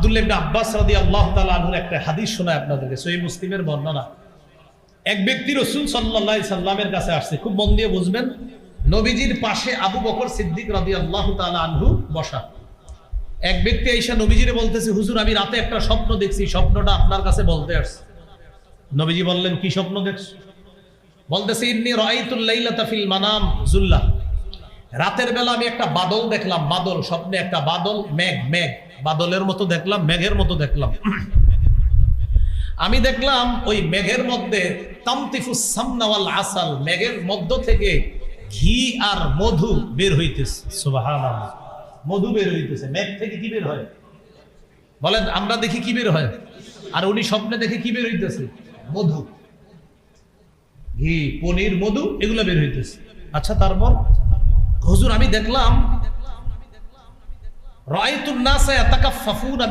আব্দুল্লাহ ইবনে আব্বাস রাদিয়াল্লাহু তাআলা আনহুর একটা হাদিস শোনায় আপনাদেরকে, সহিহ মুসলিমের বর্ণনা। এক ব্যক্তি রাসূল সাল্লাল্লাহু আলাইহি সাল্লামের কাছে আসছে, খুব মন দিয়ে বুঝবেন। নবীজির পাশে আবু বকর সিদ্দিক রাদিয়াল্লাহু তাআলা আনহু বসা। এক ব্যক্তি আইসা নবীজিরে বলতেছে, হুজুর আমি রাতে একটা স্বপ্ন দেখছি, স্বপ্নটা আপনার কাছে বলতে আসছে। নবীজি বললেন, কি স্বপ্ন দেখছো? বলতেছে, ইন্নী রাআইতুল লাইলাতা ফিল মানাম যুল্লাহ, রাতের বেলা আমি একটা বাদল দেখলাম। বাদল, স্বপ্নে একটা বাদল, মেঘ, বাদলের মতো দেখলাম, মেঘের মতো দেখলাম। আমি দেখলাম ওই মেঘের মধ্যে তামতিফুস সামনা ওয়াল আসাল, মেঘের মধ্য থেকে ঘি আর মধু বের হইতেছে। সুবহানাল্লাহ, মধু বের হইতেছে। মেঘ থেকে কি বের হয় বলেন? আমরা দেখি কি বের হয়, আর উনি স্বপ্নে দেখে কি বের হইতেছে? মধু, ঘি, পনির, মধু, এগুলো বের হইতেছে। আচ্ছা, তারপর হুজুর আমি দেখলাম রাআইতুন নাসা ইয়াতাকাফফাফুনা